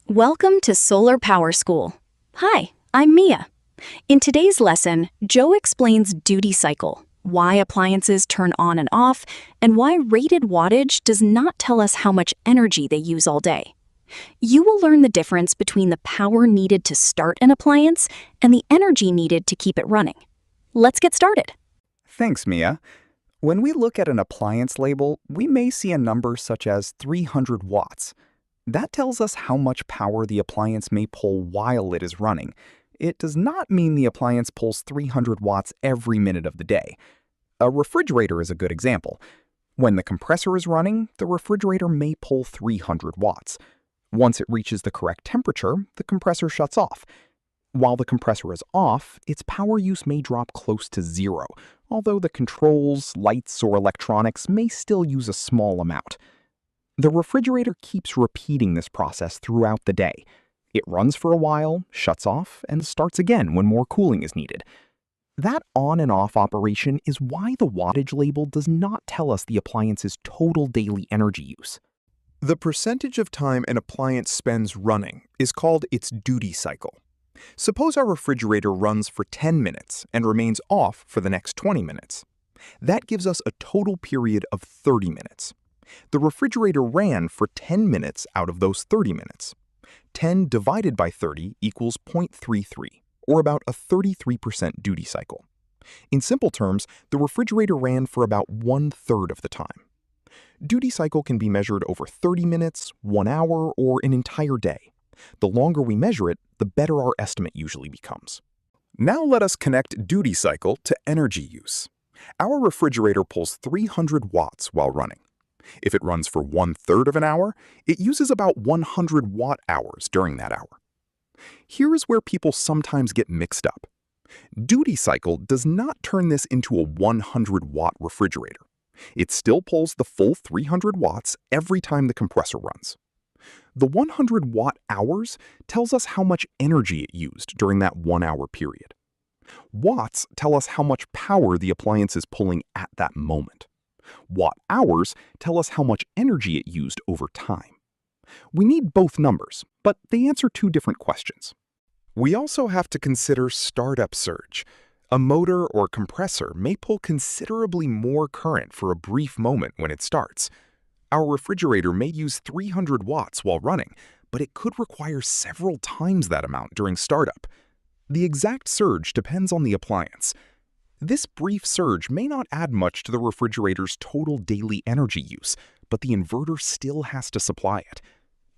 Welcome to Solar Power School. Hi, I'm Mia. In today's lesson, Joe explains duty cycle, why appliances turn on and off, and why rated wattage does not tell us how much energy they use all day. You will learn the difference between the power needed to start an appliance and the energy needed to keep it running. Let's get started. Thanks, Mia. When we look at an appliance label, we may see a number such as 300 watts. That tells us how much power the appliance may pull while it is running. It does not mean the appliance pulls 300 watts every minute of the day. A refrigerator is a good example. When the compressor is running, the refrigerator may pull 300 watts. Once it reaches the correct temperature, the compressor shuts off. While the compressor is off, its power use may drop close to zero, although the controls, lights, or electronics may still use a small amount. The refrigerator keeps repeating this process throughout the day. It runs for a while, shuts off, and starts again when more cooling is needed. That on and off operation is why the wattage label does not tell us the appliance's total daily energy use. The percentage of time an appliance spends running is called its duty cycle. Suppose our refrigerator runs for 10 minutes and remains off for the next 20 minutes. That gives us a total period of 30 minutes. The refrigerator ran for 10 minutes out of those 30 minutes. 10 divided by 30 equals 0.33, or about a 33% duty cycle. In simple terms, the refrigerator ran for about 1/3 of the time. Duty cycle can be measured over 30 minutes, 1 hour, or an entire day. The longer we measure it, the better our estimate usually becomes. Now let us connect duty cycle to energy use. Our refrigerator pulls 300 watts while running. If it runs for 1/3 of an hour, it uses about 100 watt-hours during that hour. Here is where people sometimes get mixed up. Duty cycle does not turn this into a 100-watt refrigerator. It still pulls the full 300 watts every time the compressor runs. The 100 watt-hours tells us how much energy it used during that 1-hour period. Watts tell us how much power the appliance is pulling at that moment. Watt-hours tell us how much energy it used over time. We need both numbers, but they answer two different questions. We also have to consider startup surge. A motor or compressor may pull considerably more current for a brief moment when it starts. Our refrigerator may use 300 watts while running, but it could require several times that amount during startup. The exact surge depends on the appliance. This brief surge may not add much to the refrigerator's total daily energy use, but the inverter still has to supply it.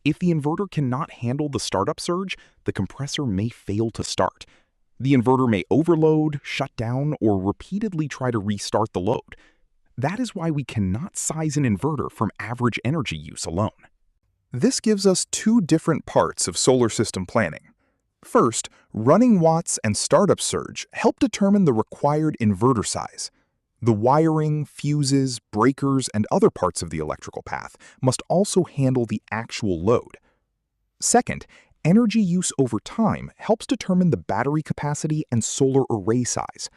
If the inverter cannot handle the startup surge, the compressor may fail to start. The inverter may overload, shut down, or repeatedly try to restart the load. That is why we cannot size an inverter from average energy use alone. This gives us two different parts of solar system planning. First, running watts and startup surge help determine the required inverter size. The wiring, fuses, breakers, and other parts of the electrical path must also handle the actual load. Second, energy use over time helps determine the battery capacity and solar array size.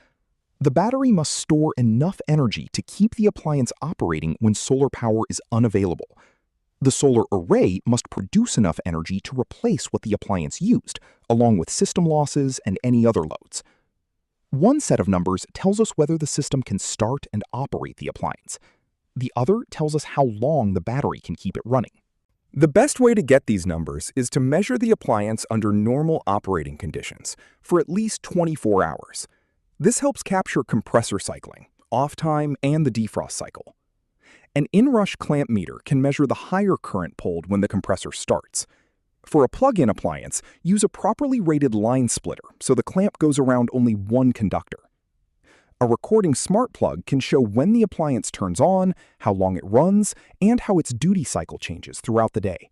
The battery must store enough energy to keep the appliance operating when solar power is unavailable. The solar array must produce enough energy to replace what the appliance used, along with system losses and any other loads. One set of numbers tells us whether the system can start and operate the appliance. The other tells us how long the battery can keep it running. The best way to get these numbers is to measure the appliance under normal operating conditions for at least 24 hours. This helps capture compressor cycling, off time, and the defrost cycle. An inrush clamp meter can measure the higher current pulled when the compressor starts. For a plug-in appliance, use a properly rated line splitter so the clamp goes around only one conductor. A recording smart plug can show when the appliance turns on, how long it runs, and how its duty cycle changes throughout the day.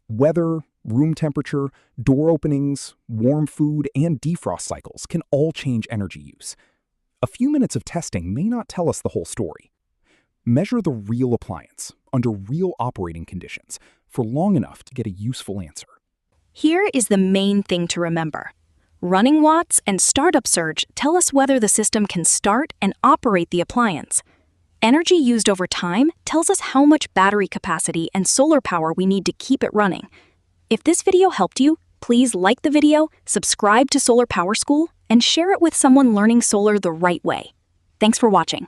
Weather, room temperature, door openings, warm food, and defrost cycles can all change energy use. A few minutes of testing may not tell us the whole story. Measure the real appliance under real operating conditions for long enough to get a useful answer. Here is the main thing to remember. Running watts and startup surge tell us whether the system can start and operate the appliance. Energy used over time tells us how much battery capacity and solar power we need to keep it running. If this video helped you, please like the video, subscribe to Solar Power School, and share it with someone learning solar the right way. Thanks for watching.